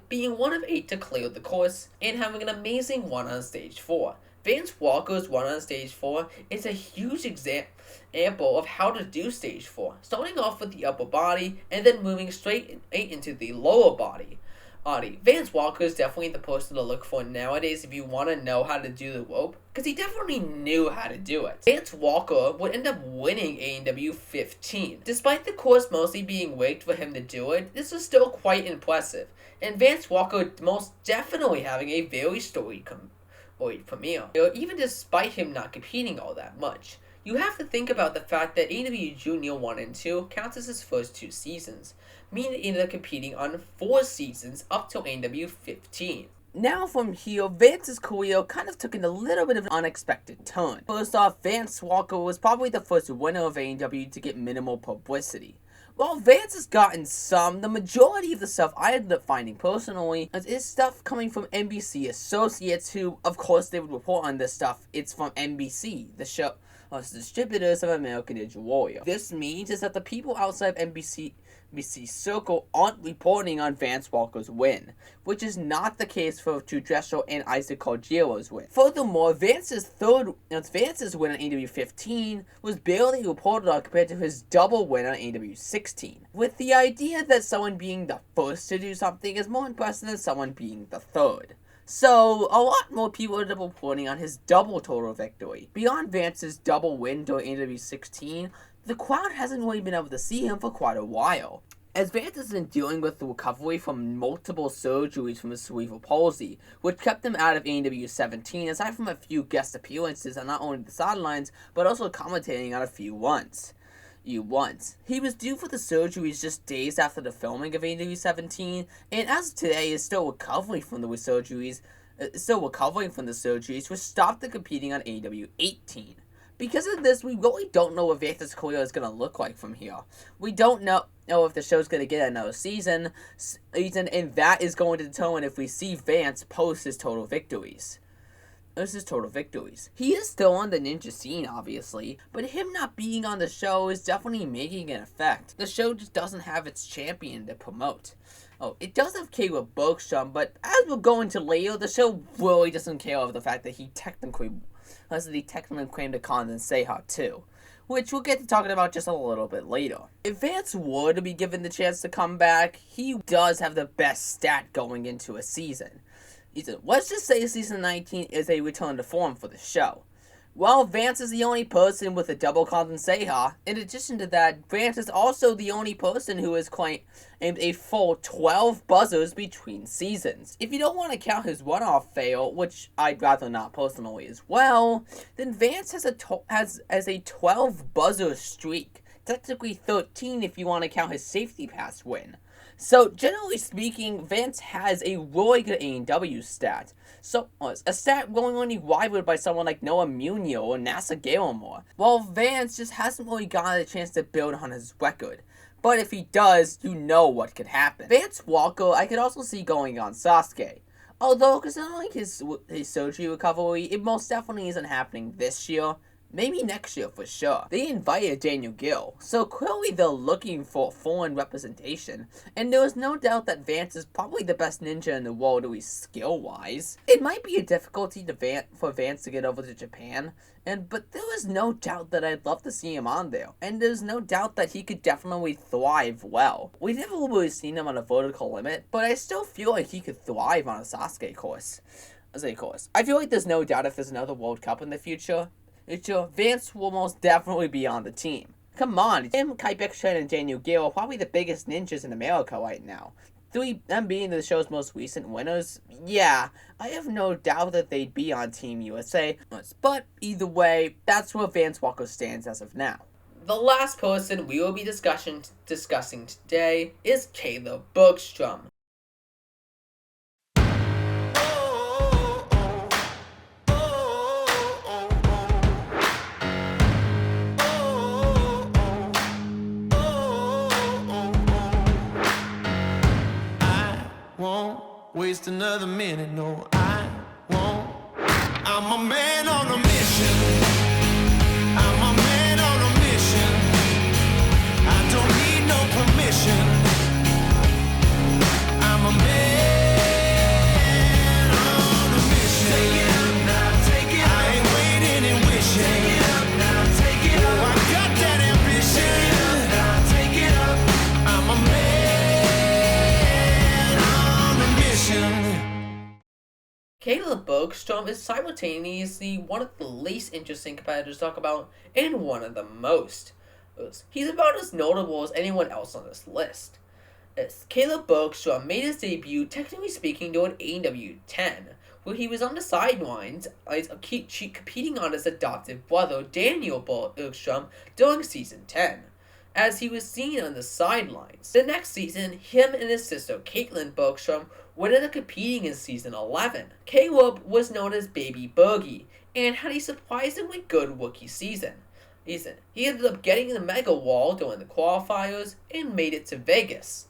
being one of 8 to clear the course, and having an amazing one on stage 4. Vance Walker's run on Stage 4 is a huge example of how to do Stage 4, starting off with the upper body and then moving straight into the lower body. Vance Walker is definitely the person to look for nowadays if you want to know how to do the rope, because he definitely knew how to do it. Vance Walker would end up winning ANW 15. Despite the course mostly being rigged for him to do it, this is still quite impressive, and Vance Walker most definitely having a very storied premiere, even despite him not competing all that much. You have to think about the fact that ANW Junior 1 and 2 counts as his first 2 seasons, meaning he ended up competing on 4 seasons up till ANW 15. Now from here, Vance's career kind of took in a little bit of an unexpected turn. First off, Vance Walker was probably the first winner of ANW to get minimal publicity. While Vance has gotten some, the majority of the stuff I ended up finding personally is stuff coming from NBC associates who, of course, they would report on this stuff. It's from NBC, the show. Distributors of American Ninja Warrior. This means is that the people outside of NBC circle aren't reporting on Vance Walker's win, which is not the case for Dreschel and Issac Caldiero's win. Furthermore, Vance's win on ANW 15 was barely reported on compared to his double win on ANW 16, with the idea that someone being the first to do something is more impressive than someone being the third. So, a lot more people ended up reporting on his double total victory. Beyond Vance's double win during ANW 16, the crowd hasn't really been able to see him for quite a while, as Vance has been dealing with the recovery from multiple surgeries from his cerebral palsy, which kept him out of ANW 17, aside from a few guest appearances on not only the sidelines, but also commentating on a few runs. He was due for the surgeries just days after the filming of ANW 17, and as of today is still recovering from the surgeries, which stopped him competing on ANW 18. Because of this, we really don't know what Vance's career is going to look like from here. We don't know if the show's going to get another season, and that is going to determine if we see Vance post his total victories. He is still on the ninja scene, obviously, but him not being on the show is definitely making an effect. The show just doesn't have its champion to promote. It does have Caleb Bergstrom, but as we'll go into later, the show really doesn't care of the fact that he technically claimed a Kanzenseiha too, which we'll get to talking about just a little bit later. If Vance were to be given the chance to come back, he does have the best stat going into a season. Let's just say season 19 is a return to form for the show. Well, Vance is the only person with a double Kanzenseiha. In addition to that, Vance is also the only person who has claimed a full 12 buzzers between seasons. If you don't want to count his one-off fail, which I'd rather not personally as well, then Vance has a 12 buzzer streak. Technically 13 if you want to count his safety pass win. So, generally speaking, Vance has a really good ANW stat. So, a stat going only rivaled by someone like Noah Munio or NASA Galemore, while Vance just hasn't really gotten a chance to build on his record. But if he does, you know what could happen. Vance Walker, I could also see going on Sasuke. Although, considering his surgery recovery, it most definitely isn't happening this year. Maybe next year for sure. They invited Daniel Gill, so clearly they're looking for foreign representation, and there is no doubt that Vance is probably the best ninja in the world, at least skill-wise. It might be a difficulty for Vance to get over to Japan, but there is no doubt that I'd love to see him on there, and there's no doubt that he could definitely thrive well. We've never really seen him on a vertical limit, but I still feel like he could thrive on a Sasuke course. I feel like there's no doubt if there's another World Cup in the future, Vance will most definitely be on the team. Come on, him, Kai Bergstrom, and Daniel Gill are probably the biggest ninjas in America right now. Them being the show's most recent winners, yeah, I have no doubt that they'd be on Team USA, but either way, that's where Vance Walker stands as of now. The last person we will be discussing today is Caleb Bergstrom. Waste another minute, no, I won't. I'm a man on a mission. I'm a man on a mission. I don't need no permission. I'm a man on a mission. Take it up now, take it up. I Caleb Bergstrom is simultaneously one of the least interesting competitors to talk about and one of the most. He's about as notable as anyone else on this list. Caleb Bergstrom made his debut, technically speaking, during ANW 10, where he was on the sidelines competing on his adoptive brother Daniel Bergstrom during season 10, as he was seen on the sidelines. The next season, him and his sister Caitlin Bergstrom would end up competing in season 11. Caleb was known as Baby Bergie and had a surprisingly good rookie season. He ended up getting the Mega Wall during the qualifiers and made it to Vegas,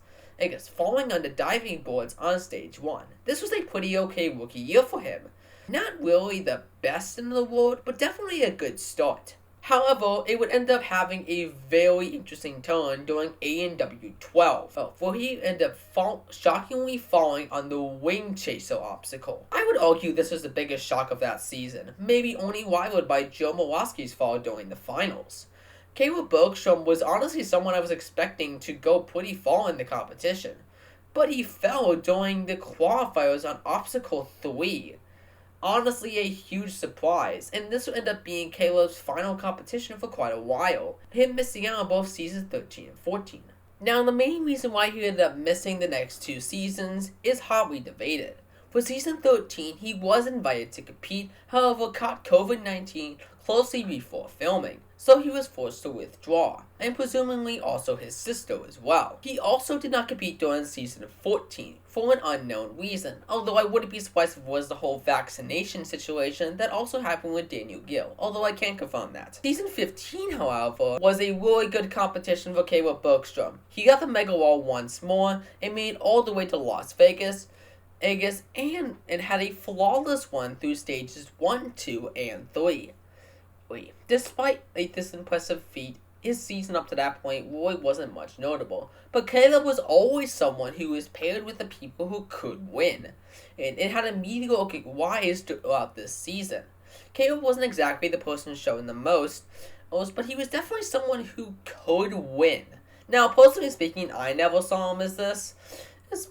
falling on the diving boards on stage 1. This was a pretty okay rookie year for him. Not really the best in the world, but definitely a good start. However, it would end up having a very interesting turn during ANW 12, where he ended up shockingly falling on the Wing Chaser obstacle. I would argue this was the biggest shock of that season, maybe only rivaled by Joe Mawaski's fall during the finals. Caleb Bergstrom was honestly someone I was expecting to go pretty far in the competition, but he fell during the qualifiers on obstacle 3. Honestly, a huge surprise, and this will end up being Caleb's final competition for quite a while, him missing out on both seasons 13 and 14. Now, the main reason why he ended up missing the next 2 seasons is hotly debated. For season 13, he was invited to compete, however caught COVID-19 closely before filming, so he was forced to withdraw, and presumably also his sister as well. He also did not compete during season 14, for an unknown reason, although I wouldn't be surprised if it was the whole vaccination situation that also happened with Daniel Gill, although I can't confirm that. Season 15, however, was a really good competition for Caleb Bergstrom. He got the Mega Wall once more, and made it all the way to Las Vegas, and had a flawless run through stages 1, 2, and 3. Despite this impressive feat, his season up to that point really wasn't much notable, but Caleb was always someone who was paired with the people who could win, and it had a mediocre rise throughout this season. Caleb wasn't exactly the person shown the most, but he was definitely someone who could win. Now, personally speaking, I never saw him as this,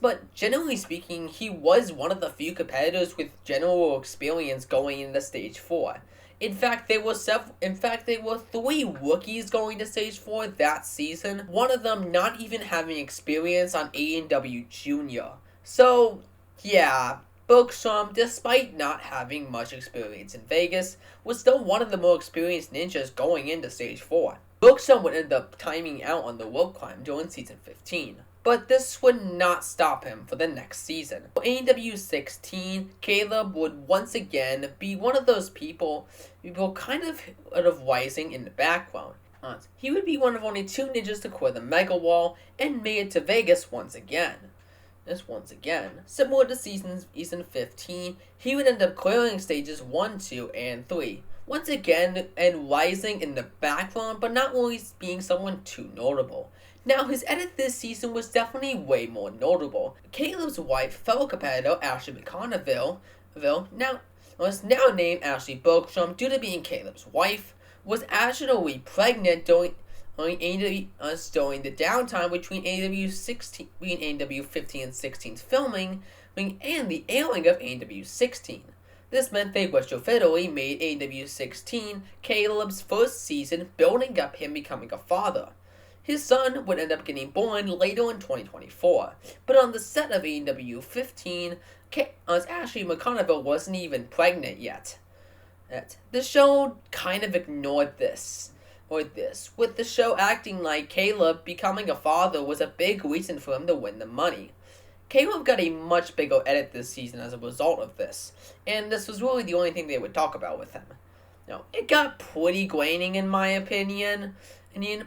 but generally speaking, he was one of the few competitors with general experience going into stage 4. In fact, there were 3 rookies going to stage 4 that season, one of them not even having experience on ANW Junior. So, yeah, Bergstrom, despite not having much experience in Vegas, was still one of the more experienced ninjas going into stage 4. Bergstrom would end up timing out on the rope climb during season 15. But this would not stop him for the next season. For ANW 16, Caleb would once again be one of those people kind of rising in the background. He would be one of only 2 ninjas to clear the Mega Wall and made it to Vegas once again. Similar to season 15, he would end up clearing stages 1, 2, and 3. Once again, and rising in the background, but not really being someone too notable. Now, his edit this season was definitely way more notable. Caleb's wife, fellow competitor Ashley McConneville, was now named Ashley Bergstrom due to being Caleb's wife, was accidentally pregnant during the downtime between ANW 15 and 16's filming and the airing of ANW 16. This meant they retrofittedly made ANW 16 Caleb's first season, building up him becoming a father. His son would end up getting born later in 2024, but on the set of ANW 15, Ashley McConneville wasn't even pregnant yet. The show kind of ignored this, with the show acting like Caleb becoming a father was a big reason for him to win the money. Caleb got a much bigger edit this season as a result of this, and this was really the only thing they would talk about with him. Now, it got pretty graining in my opinion,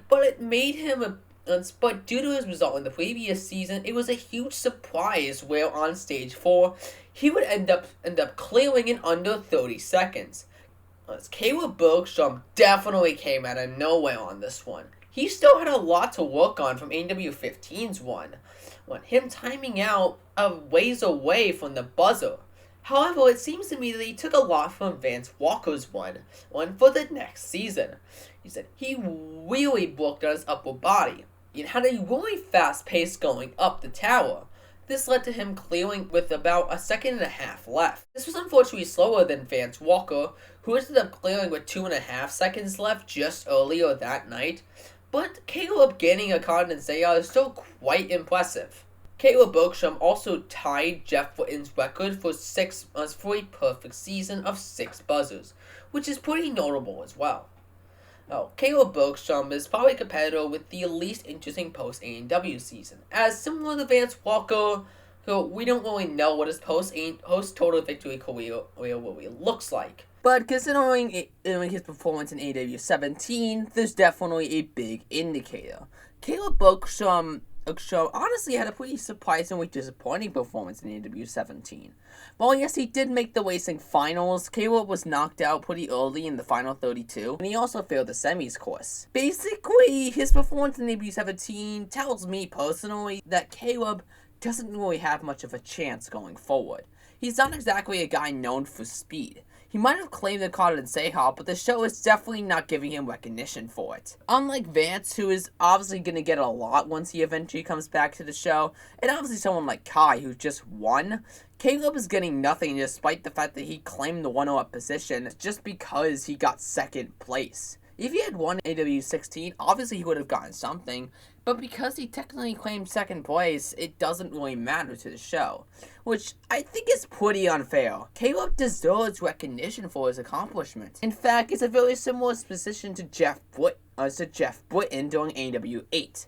but it made him but due to his result in the previous season, it was a huge surprise where on stage 4, he would end up clearing in under 30 seconds. Caleb Bergstrom definitely came out of nowhere on this one. He still had a lot to work on from ANW 15's one, him timing out a ways away from the buzzer. However, it seems to me that he took a lot from Vance Walker's one for the next season. He said he really worked on his upper body. He had a really fast pace going up the tower. This led to him clearing with about a second and a half left. This was unfortunately slower than Vance Walker, who ended up clearing with 2.5 seconds left just earlier that night, but Caleb gaining a Kanzenseiha is still quite impressive. Caleb Bergstrom also tied Geoff Britten's record for a perfect season of 6 buzzers, which is pretty notable as well. Caleb Bergstrom is probably a competitor with the least interesting post-ANW season, as similar to Vance Walker, who we don't really know what his post-total victory career really looks like. But considering his performance in ANW 17, there's definitely a big indicator. Caleb Bergstrom honestly had a pretty surprisingly disappointing performance in ANW 17. While yes, he did make the racing finals, Caleb was knocked out pretty early in the final 32, and he also failed the semis course. Basically, his performance in ANW 17 tells me personally that Caleb doesn't really have much of a chance going forward. He's not exactly a guy known for speed. He might have claimed the Kanzenseiha, but the show is definitely not giving him recognition for it. Unlike Vance, who is obviously going to get a lot once he eventually comes back to the show, and obviously someone like Kai, who just won, Caleb is getting nothing despite the fact that he claimed the 1-0 position just because he got 2nd place. If he had won AW 16, obviously he would have gotten something, but because he technically claimed 2nd place, it doesn't really matter to the show, which I think is pretty unfair. Caleb deserves recognition for his accomplishment. In fact, it's a very similar position to Geoff Britten during AW 8.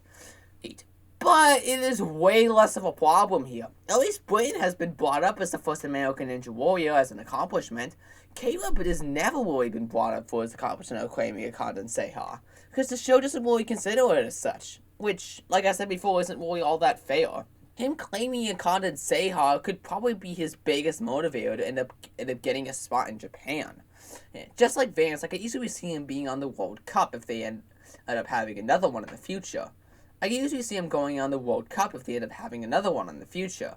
But it is way less of a problem here. At least Britten has been brought up as the first American Ninja Warrior as an accomplishment. Caleb has never really been brought up for his accomplishment of claiming a Kanzenseiha, because the show doesn't really consider it as such, which, like I said before, isn't really all that fair. Him claiming a Kanzenseiha could probably be his biggest motivator to end up getting a spot in Japan. Just like Vance, I could easily see him being on the World Cup if they end up having another one in the future. I can usually see him going on the World Cup if they end up having another one in the future.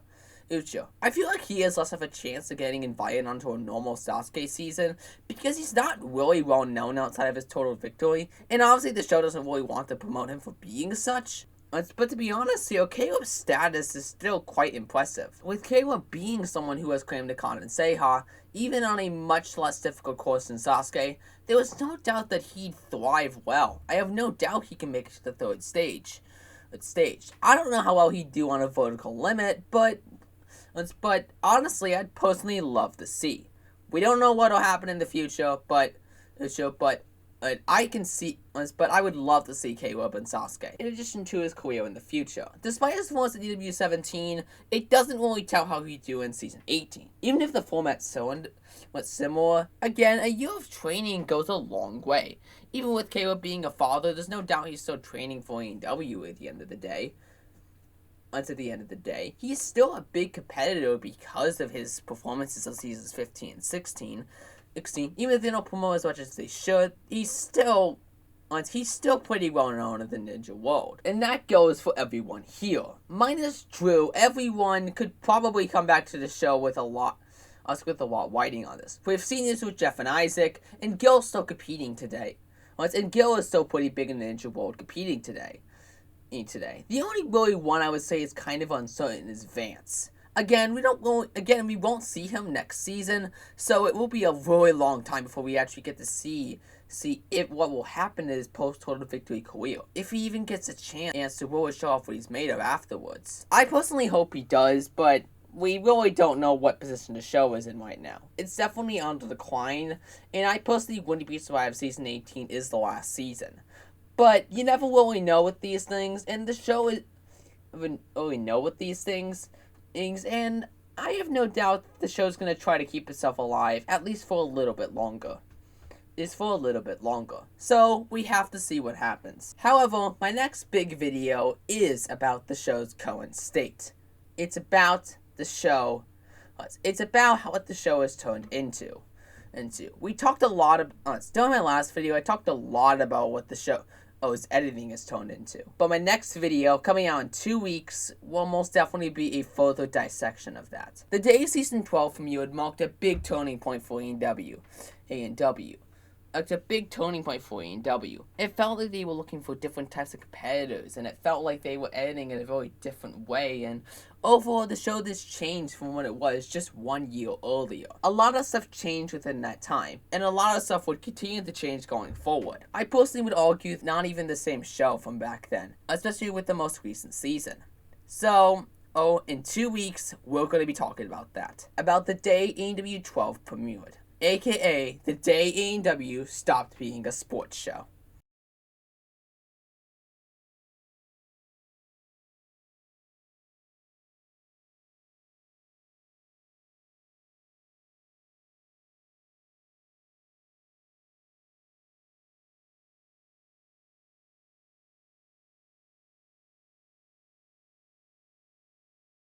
I feel like he has less of a chance of getting invited onto a normal Sasuke season because he's not really well known outside of his total victory, and obviously the show doesn't really want to promote him for being such. But to be honest here, Caleb's status is still quite impressive. With Caleb being someone who has claimed the Kanzenseiha, even on a much less difficult course than Sasuke, there was no doubt that he'd thrive well. I have no doubt he can make it to the 3rd stage. I don't know how well he'd do on a vertical limit, but honestly, I'd personally love to see. We don't know what'll happen in the future, but I would love to see Caleb and Sasuke, in addition to his career in the future. Despite his performance in AW 17, it doesn't really tell how he'd do in Season 18. Even if the format's similar, again, a year of training goes a long way. Even with Caleb being a father, there's no doubt he's still training for ANW at the end of the day. He's still a big competitor because of his performances of Seasons 15 and 16. Even if they don't promote as much as they should, he's still pretty well known in the ninja world. And that goes for everyone here. Minus Drew, everyone could probably come back to the show with a lot writing on this. We've seen this with Geoff and Issac, and Gil's still competing today. And Gil is still pretty big in the ninja world competing today. The only really one I would say is kind of uncertain is Vance. Again, we won't see him next season, so it will be a really long time before we actually get to see what will happen in his post-total victory career. If he even gets a chance to really show off what he's made of afterwards. I personally hope he does, but we really don't know what position the show is in right now. It's definitely on the decline, and I personally wouldn't be surprised if Season 18 is the last season. But you never really know with these things, and the show doesn't really know with these things, and I have no doubt the show's going to try to keep itself alive, at least for a little bit longer. So, we have to see what happens. However, my next big video is about the show's current state. It's about the show. It's about what the show has turned into. We talked a lot during my last video, I talked a lot about what the show's editing has turned into. But my next video, coming out in 2 weeks, will most definitely be a further dissection of that. The day Season 12 from you had marked a big turning point for ANW. It's a big turning point for ANW. It felt like they were looking for different types of competitors, and it felt like they were editing in a very different way, and overall the show has changed from what it was just 1 year earlier. A lot of stuff changed within that time, and a lot of stuff would continue to change going forward. I personally would argue not even the same show from back then, especially with the most recent season. So, in 2 weeks, we're going to be talking about that. About the day ANW 12 premiered. AKA the day ANW stopped being a sports show.